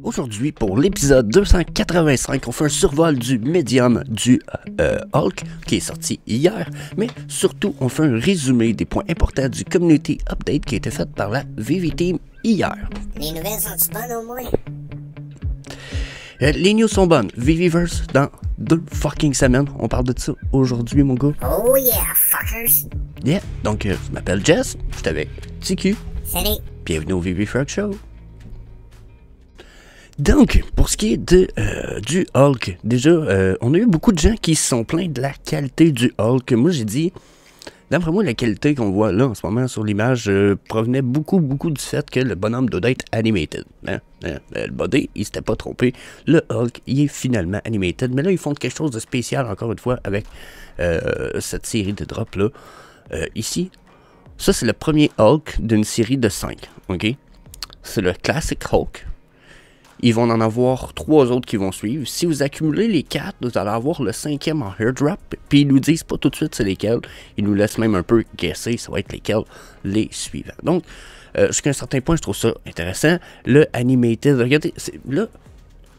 Aujourd'hui, pour l'épisode 285, on fait un survol du médium du Hulk qui est sorti hier, mais surtout, on fait un résumé des points importants du Community Update qui a été fait par la VV-Team hier. Les nouvelles sont-tu bonnes au moins? Les news sont bonnes. VVverse dans 2 fucking semaines. On parle de ça aujourd'hui, mon gars. Oh yeah, fuckers! Yeah, donc je m'appelle Jess, je suis avec TQ. Salut! Bienvenue au VV Frog Show. Donc, pour ce qui est du Hulk, déjà, on a eu beaucoup de gens qui se sont plaints de la qualité du Hulk. Moi, j'ai dit, d'après moi, la qualité qu'on voit là en ce moment sur l'image provenait beaucoup du fait que le bonhomme doit être animated. Le body, il s'était pas trompé. Le Hulk, il est finalement animated. Mais là, ils font quelque chose de spécial, encore une fois, avec cette série de drops-là. Ici, ça, c'est le premier Hulk d'une série de 5, ok? C'est le Classic Hulk. Ils vont en avoir 3 autres qui vont suivre. Si vous accumulez les 4, vous allez avoir le 5e en airdrop. Puis ils nous disent pas tout de suite c'est lesquels. Ils nous laissent même un peu guesser, ça va être lesquels les suivants. Donc, jusqu'à un certain point, je trouve ça intéressant. Le animated, regardez, là,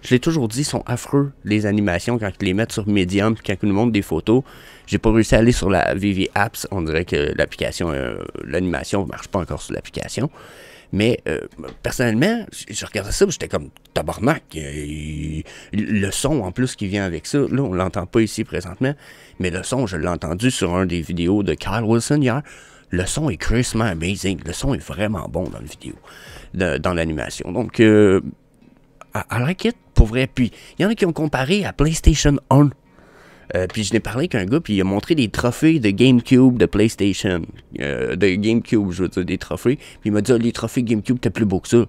je l'ai toujours dit, sont affreux les animations quand ils les mettent sur Medium, quand ils nous montrent des photos. J'ai pas réussi à aller sur la VV Apps. On dirait que l'application, l'animation ne marche pas encore sur l'application. Mais personnellement, je regardais ça, j'étais comme tabarnak. Le son en plus qui vient avec ça, là on l'entend pas ici présentement, mais le son, je l'ai entendu sur un des vidéos de Kyle Wilson hier. Le son est crissement amazing. Le son est vraiment bon dans la vidéo, dans l'animation. Donc, I like it, pour vrai. Puis, il y en a qui ont comparé à PlayStation 1. Puis je n'ai parlé avec un gars, puis il a montré des trophées de GameCube, de PlayStation. De GameCube, je veux dire, des trophées. Puis il m'a dit, les trophées GameCube, t'es plus beau que ça.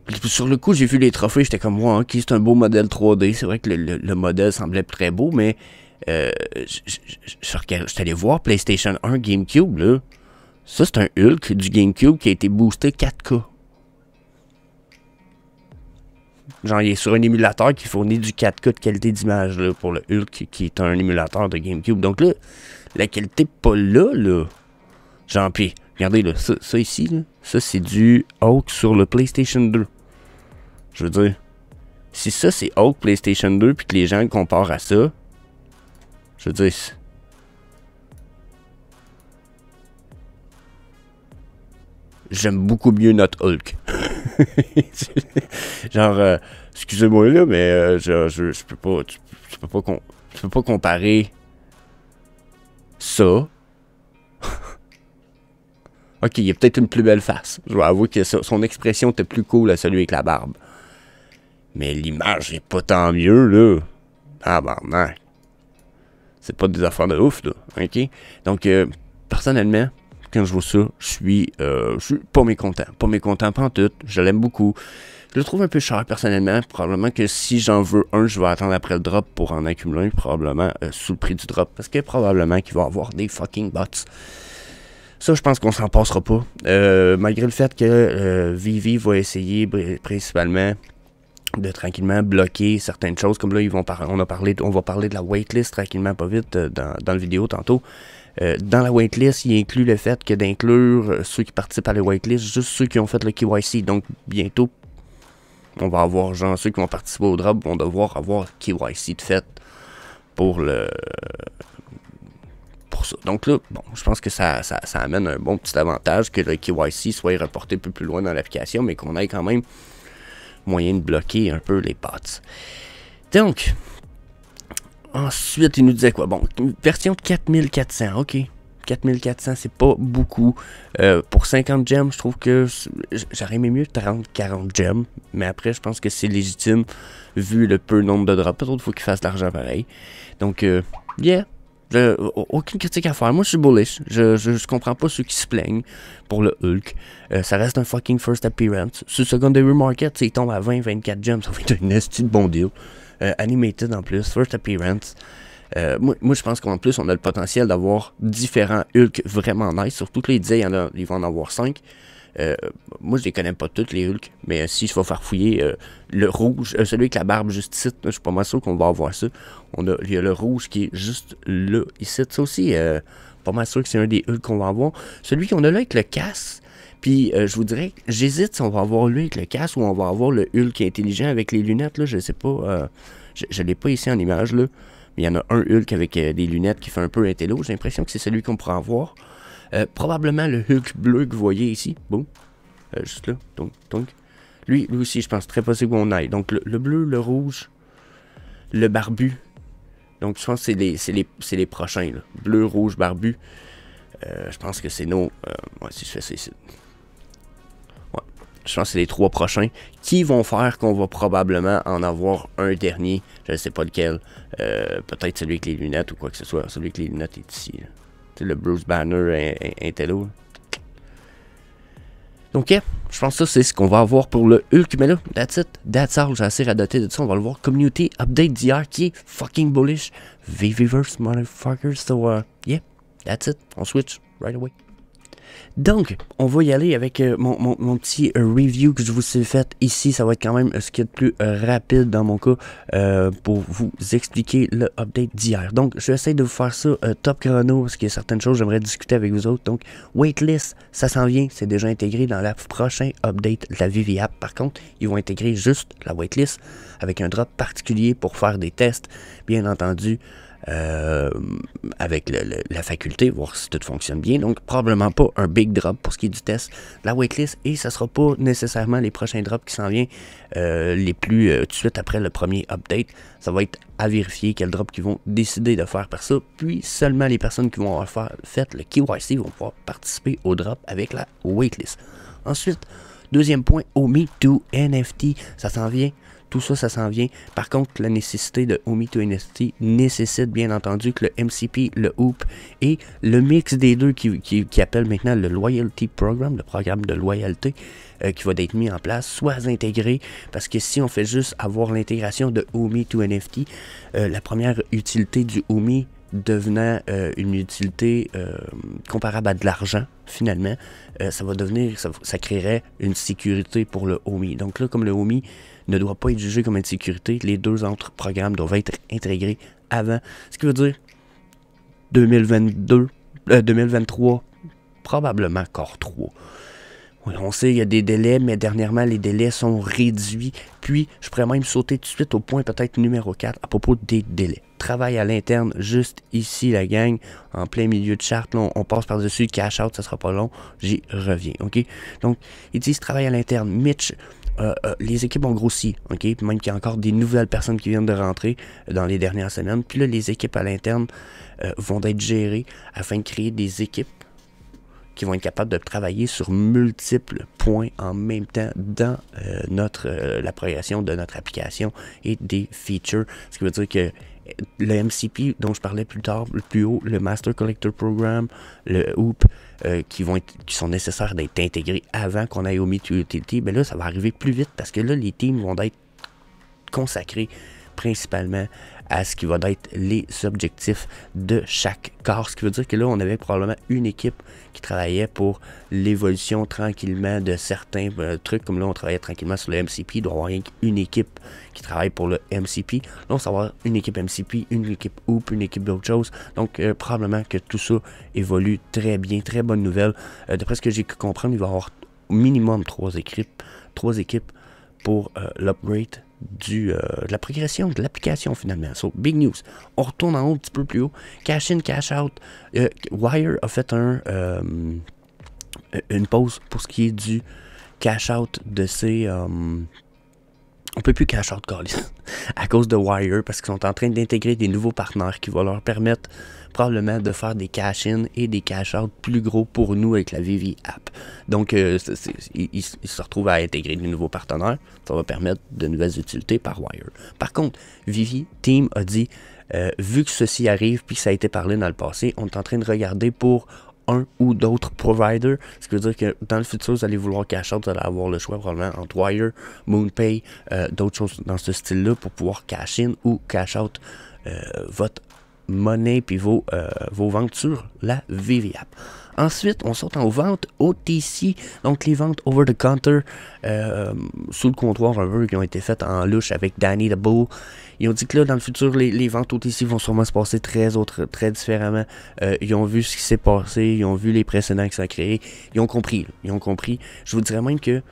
Puis sur le coup, j'ai vu les trophées, j'étais comme, ouais, ok, c'est un beau modèle 3D. C'est vrai que le modèle semblait très beau, mais j'étais allé voir PlayStation 1 GameCube, là. Ça, c'est un Hulk du GameCube qui a été boosté 4K. Genre, il est sur un émulateur qui fournit du 4K de qualité d'image là, pour le Hulk, qui est un émulateur de GameCube. Donc là, la qualité pas là. Genre, puis, regardez, là, ça ici, là, ça c'est du Hulk sur le PlayStation 2. Je veux dire, si ça c'est Hulk PlayStation 2, puis que les gens le comparent à ça, je veux dire, j'aime beaucoup mieux notre Hulk. Genre, excusez-moi là, mais je peux pas, tu peux pas comparer ça. Ok, il a peut-être une plus belle face. Je dois avouer que son expression était plus cool à celui avec la barbe. Mais l'image est pas tant mieux là. Ah ben non. C'est pas des affaires de ouf là, ok? Donc, personnellement, quand je vois ça, je suis pas mécontent. Pas mécontent pantoute. Je l'aime beaucoup. Je le trouve un peu cher personnellement. Probablement que si j'en veux un, je vais attendre après le drop pour en accumuler un. Probablement sous le prix du drop. Parce que probablement qu'il va y avoir des fucking bots. Ça, je pense qu'on s'en passera pas. Malgré le fait que Vivi va essayer principalement de tranquillement bloquer certaines choses. Comme là, on va parler de la waitlist tranquillement, pas vite, dans la vidéo tantôt. Dans la waitlist, il inclut le fait que d'inclure ceux qui participent à la waitlist, juste ceux qui ont fait le KYC. Donc, bientôt, on va avoir genre ceux qui vont participer au drop vont devoir avoir KYC de fait pour ça. Donc là, bon, je pense que ça amène un bon petit avantage que le KYC soit reporté un peu plus loin dans l'application, mais qu'on ait quand même moyen de bloquer un peu les bots. Donc, ensuite, il nous disait quoi? Bon, version 4400, ok. 4400, c'est pas beaucoup. Pour 50 gems, je trouve que j'aurais aimé mieux 30-40 gems. Mais après, je pense que c'est légitime vu le peu nombre de drops. Peut-être qu'il faut qu'il fasse de l'argent pareil. Donc, yeah. Aucune critique à faire. Moi, je suis bullish. Je comprends pas ceux qui se plaignent pour le Hulk. Ça reste un fucking first appearance. Sur Secondary Market, il tombe à 20-24 gems. Ça va être un esti de bon deal. Animated en plus, first appearance. Moi, je pense qu'en plus, on a le potentiel d'avoir différents Hulk vraiment nice. Surtout que là, ils disaient ils vont en avoir 5. Moi, je les connais pas tous, les Hulk. Mais si je vais faire fouiller le rouge, celui avec la barbe juste ici, je suis pas mal sûr qu'on va avoir ça. Il y a le rouge qui est juste là, ici. Ça aussi, pas mal sûr que c'est un des Hulk qu'on va avoir. Celui qu'on a là avec le casse, Puis je vous dirais, j'hésite si on va avoir lui avec le casque ou on va avoir le Hulk intelligent avec les lunettes, là, je sais pas. Je l'ai pas ici en image, là. Mais il y en a un Hulk avec des lunettes qui fait un peu intello. J'ai l'impression que c'est celui qu'on pourra avoir. Probablement le Hulk bleu que vous voyez ici. Boum. Juste là. Donc. Lui aussi, je pense très possible qu'on aille. Donc le bleu, le rouge, le barbu. Donc je pense que c'est les prochains, là. Bleu, rouge, barbu. Je pense que c'est nos... ouais, si je fais ça ici. Ouais. Je pense que c'est les 3 prochains qui vont faire qu'on va probablement en avoir un dernier. Je ne sais pas lequel. Peut-être celui avec les lunettes ou quoi que ce soit. Celui avec les lunettes est ici. Tu sais, le Bruce Banner Intello. Donc, yeah, je pense que ça, c'est ce qu'on va avoir pour le Hulk. Mais là, that's it. That's all. J'ai assez radoté de ça. On va le voir. Community update d'hier qui est fucking bullish. VVverse, motherfuckers. So, yeah, that's it. On switch right away. Donc, on va y aller avec mon petit review que je vous ai fait ici. Ça va être quand même ce qui est le plus rapide dans mon cas pour vous expliquer le update d'hier. Donc, je vais essayer de vous faire ça top chrono parce qu'il y a certaines choses que j'aimerais discuter avec vous autres. Donc, waitlist, ça s'en vient. C'est déjà intégré dans la prochaine update de la Vivi App. Par contre, ils vont intégrer juste la waitlist avec un drop particulier pour faire des tests, bien entendu. Avec la faculté, voir si tout fonctionne bien. Donc, probablement pas un big drop pour ce qui est du test, la waitlist, et ça sera pas nécessairement les prochains drops qui s'en viennent les plus tout de suite après le premier update. Ça va être à vérifier quel drop qu'ils vont décider de faire par ça. Puis, seulement les personnes qui vont avoir fait le KYC vont pouvoir participer au drop avec la waitlist. Ensuite, deuxième point, OMI2 NFT, ça s'en vient. Tout ça, ça s'en vient. Par contre, la nécessité de OMI2 NFT nécessite bien entendu que le MCP, le Hoop et le mix des deux qui appelle maintenant le Loyalty Program, le programme de loyauté qui va être mis en place, soit intégré. Parce que si on fait juste avoir l'intégration de OMI2 NFT, la première utilité du OMI devenant une utilité comparable à de l'argent, finalement, ça va devenir, ça créerait une sécurité pour le OMI. Donc là, comme le OMI ne doit pas être jugé comme une sécurité, les deux autres programmes doivent être intégrés avant. Ce qui veut dire 2023, probablement encore 3. Oui, on sait qu'il y a des délais, mais dernièrement, les délais sont réduits. Puis, je pourrais même sauter tout de suite au point peut-être numéro 4 à propos des délais. Travail à l'interne, juste ici, la gang, en plein milieu de charte. Là, on passe par-dessus le cash-out, ça sera pas long. J'y reviens, OK? Donc, ils disent travail à l'interne. Mitch, les équipes ont grossi, OK? Puis même qu'il y a encore des nouvelles personnes qui viennent de rentrer dans les dernières semaines. Puis là, les équipes à l'interne vont être gérées afin de créer des équipes qui vont être capables de travailler sur multiples points en même temps dans la progression de notre application et des features. Ce qui veut dire que le MCP dont je parlais plus haut, le Master Collector Program, le Hoop, qui sont nécessaires d'être intégrés avant qu'on aille au Meet Utility, ben là, ça va arriver plus vite parce que là, les teams vont être consacrés principalement à ce qui va être les objectifs de chaque corps. Ce qui veut dire que là, on avait probablement une équipe qui travaillait pour l'évolution tranquillement de certains trucs. Comme là, on travaillait tranquillement sur le MCP. Il doit y avoir une équipe qui travaille pour le MCP. Là, on va avoir une équipe MCP, une équipe Hoop, une équipe d'autres choses. Donc, probablement que tout ça évolue très bien. Très bonne nouvelle. D'après ce que j'ai pu comprendre, il va y avoir au minimum 3 équipes pour l'upgrade de la progression de l'application finalement. So, big news. On retourne en haut un petit peu plus haut. Cash in, cash out. Wire a fait une pause pour ce qui est du cash out de ses... on peut plus cash out à cause de Wire parce qu'ils sont en train d'intégrer des nouveaux partenaires qui vont leur permettre probablement de faire des cash-in et des cash-out plus gros pour nous avec la Vivi App. Donc, ils se retrouvent à intégrer des nouveaux partenaires. Ça va permettre de nouvelles utilités par Wire. Par contre, Vivi Team a dit, vu que ceci arrive puis que ça a été parlé dans le passé, on est en train de regarder pour un ou d'autres providers. Ce qui veut dire que dans le futur, vous allez vouloir cash-out, vous allez avoir le choix probablement entre Wire, MoonPay, d'autres choses dans ce style-là pour pouvoir cash-in ou cash-out votre monnaie puis vos ventes sur la Vivi App. Ensuite, on saute aux ventes OTC, donc les ventes over the counter, sous le comptoir un peu, qui ont été faites en louche avec Danny the Bull. Ils ont dit que là, dans le futur, les ventes OTC vont sûrement se passer très différemment. Ils ont vu ce qui s'est passé, ils ont vu les précédents que ça a créé. Ils ont compris, là. Ils ont compris. Je vous dirais même que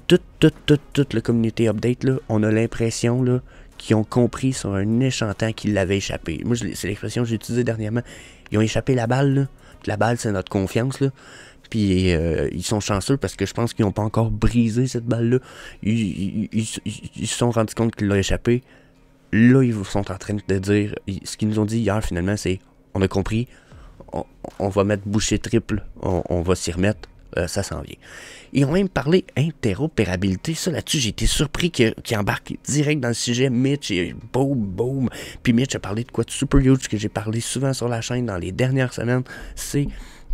toute la communauté update, là, on a l'impression là, qu'ils ont compris sur un échantant qu'ils l'avaient échappé. Moi, c'est l'expression que j'ai utilisée dernièrement. Ils ont échappé la balle, là. La balle, c'est notre confiance, là. Puis ils sont chanceux parce que je pense qu'ils n'ont pas encore brisé cette balle-là. Ils se sont rendus compte qu'ils l'ont échappé. Là, ils sont en train de dire... Ce qu'ils nous ont dit hier, finalement, c'est... On a compris. On va mettre bouchée triple. On va s'y remettre. Ça s'en vient. Ils ont même parlé interopérabilité. Ça, là-dessus, j'ai été surpris qu'ils embarquent direct dans le sujet. Mitch, et boum. Puis Mitch a parlé de quoi de super huge que j'ai parlé souvent sur la chaîne dans les dernières semaines. C'est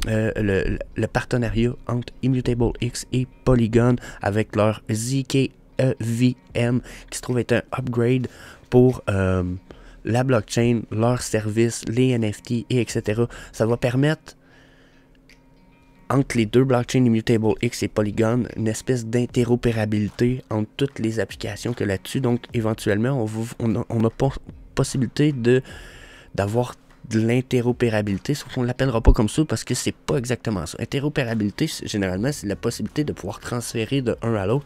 le partenariat entre Immutable X et Polygon avec leur ZK-VM qui se trouve être un upgrade pour la blockchain, leurs services, les NFT, et etc. Ça va permettre entre les deux blockchains Immutable X et Polygon, une espèce d'interopérabilité entre toutes les applications que là-dessus. Donc, éventuellement, on a possibilité d'avoir de l'interopérabilité, sauf qu'on ne l'appellera pas comme ça parce que c'est pas exactement ça. Interopérabilité, généralement, c'est la possibilité de pouvoir transférer de un à l'autre.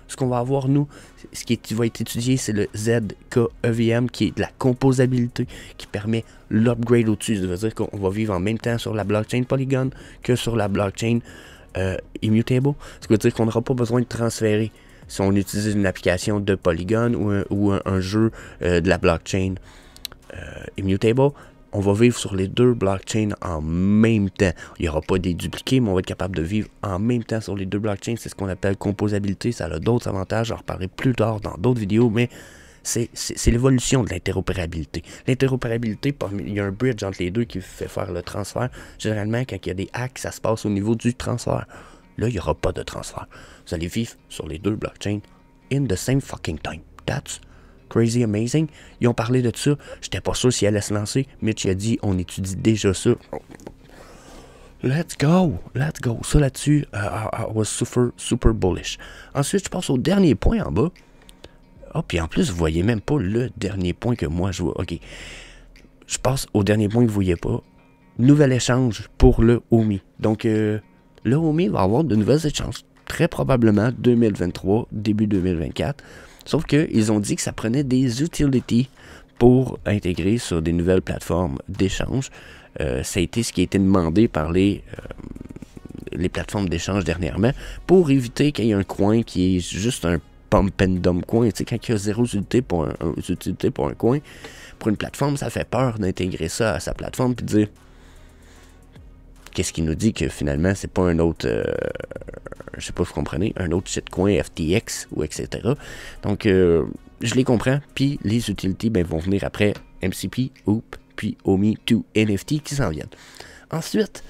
Ce qu'on va avoir, nous, ce qui va être étudié, c'est le ZK-EVM, qui est de la composabilité, qui permet l'upgrade au-dessus. Ça veut dire qu'on va vivre en même temps sur la blockchain Polygon que sur la blockchain Immutable. Ce qui veut dire qu'on n'aura pas besoin de transférer si on utilise une application de Polygon ou un jeu de la blockchain Immutable. On va vivre sur les deux blockchains en même temps. Il n'y aura pas des dupliqués, mais on va être capable de vivre en même temps sur les deux blockchains. C'est ce qu'on appelle composabilité. Ça a d'autres avantages. J'en reparlerai plus tard dans d'autres vidéos, mais c'est l'évolution de l'interopérabilité. L'interopérabilité, il y a un bridge entre les deux qui fait faire le transfert. Généralement, quand il y a des hacks, ça se passe au niveau du transfert. Là, il n'y aura pas de transfert. Vous allez vivre sur les deux blockchains in the same fucking time. That's crazy amazing. Ils ont parlé de ça. J'étais pas sûr s'ils allaient se lancer. Mitch a dit, on étudie déjà ça. Let's go. Ça là-dessus, I was super bullish. Ensuite, je passe au dernier point en bas. Puis en plus, vous voyez même pas le dernier point que moi je vois. OK. Je passe au dernier point que vous voyez pas. Nouvel échange pour le OMI. Donc, le OMI va avoir de nouveaux échanges. Très probablement 2023, début 2024. Sauf qu'ils ont dit que ça prenait des utilities pour intégrer sur des nouvelles plateformes d'échange. Ça a été ce qui a été demandé par les plateformes d'échange dernièrement pour éviter qu'il y ait un coin qui est juste un pump and dump coin. Tu sais, quand il y a zéro utilité pour un coin, pour une plateforme, ça fait peur d'intégrer ça à sa plateforme et de dire qu'est-ce qui nous dit que finalement c'est pas un autre je sais pas si vous comprenez, un autre shitcoin FTX ou etc. Donc je les comprends, puis les utilities vont venir après MCP, OOP, puis OMI2 NFT qui s'en viennent. Ensuite,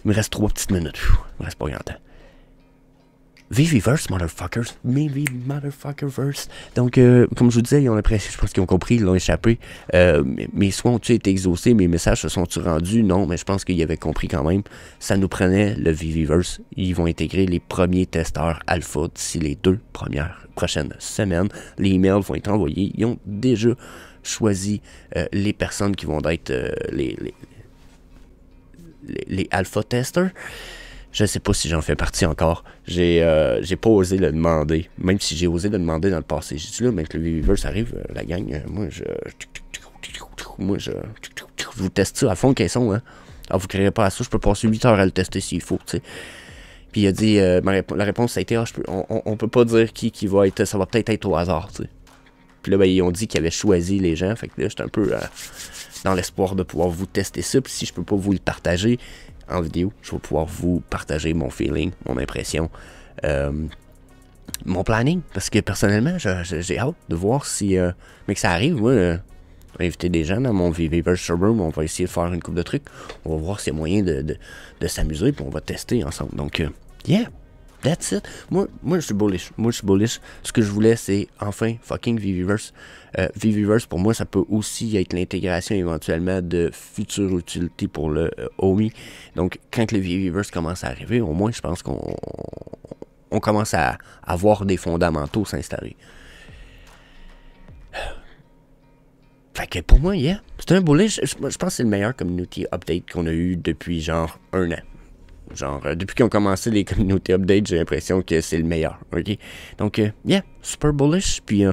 il me reste 3 petites minutes. Il me reste pas grand temps. Viviverse, motherfuckers. Maybe motherfuckerverse. Donc, comme je vous disais, ils ont l'impression, je pense qu'ils ont compris, ils l'ont échappé. Mes soins ont-ils été exaucés? Mes messages se sont-ils rendus? Non, mais je pense qu'ils avaient compris quand même. Ça nous prenait le Viviverse. Ils vont intégrer les premiers testeurs alpha d'ici les 2 prochaines semaines. Les emails vont être envoyés. Ils ont déjà choisi les personnes qui vont être les alpha testers. Je ne sais pas si j'en fais partie encore. J'ai pas osé le demander. Même si j'ai osé le demander dans le passé. J'ai dit là, mais que le Viviverse arrive, la gang, moi je vous teste ça à fond qu'ils sont, hein. Alors vous ne créerez pas à ça, je peux passer 8 heures à le tester s'il faut, tu sais. Puis il a dit, la réponse ça a été, on peut pas dire qui va être, ça va peut-être être au hasard, tu sais. Puis là, ils ont dit qu'ils avaient choisi les gens, fait que là, j'étais un peu dans l'espoir de pouvoir vous tester ça, puis si je peux pas vous le partager en vidéo, je vais pouvoir vous partager mon feeling, mon impression, mon planning, parce que personnellement, j'ai hâte de voir si, mais que ça arrive, moi, je vais inviter des gens dans mon Viviverse Showroom, on va essayer de faire une couple de trucs, on va voir s'il y a moyen de s'amuser, puis on va tester ensemble, donc, yeah, That's it. Moi, je suis bullish. Ce que je voulais, c'est enfin fucking Viviverse. Viviverse, pour moi, ça peut aussi être l'intégration éventuellement de futures utilités pour le OMI. Donc, quand le Viviverse commence à arriver, au moins, je pense qu'on commence à avoir des fondamentaux s'installer. Fait que pour moi, yeah, c'est un bullish. Je pense que c'est le meilleur community update qu'on a eu depuis genre 1 an. Genre, depuis qu'ils ont commencé les communautés updates, j'ai l'impression que c'est le meilleur, ok? Donc, yeah, super bullish, puis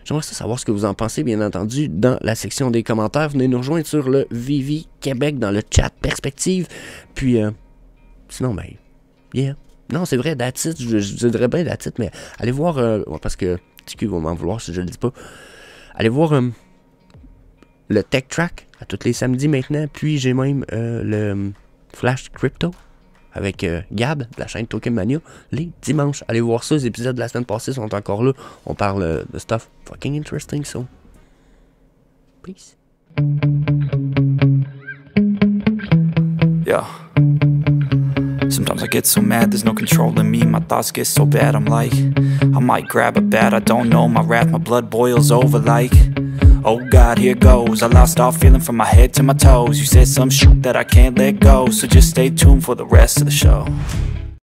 j'aimerais savoir ce que vous en pensez, bien entendu, dans la section des commentaires. Venez nous rejoindre sur le Vivi Québec, dans le chat Perspective, puis, sinon, ben, yeah. Non, c'est vrai, that's it, je dirais bien that's it, mais allez voir, parce que TQ va m'en vouloir si je le dis pas, allez voir le Tech Track, à tous les samedis maintenant, puis j'ai même le... Flash Crypto avec Gab de la chaîne Token Mania les dimanches. Allez voir ça, les épisodes de la semaine passée sont encore là. On parle de stuff fucking interesting, so peace. Yeah. Sometimes I get so mad, there's no controlling me. My thoughts get so bad, I'm like, I might grab a bat, I don't know. My wrath, my blood boils over like, oh God, here goes. I lost all feeling from my head to my toes. You said some shit that I can't let go, so just stay tuned for the rest of the show.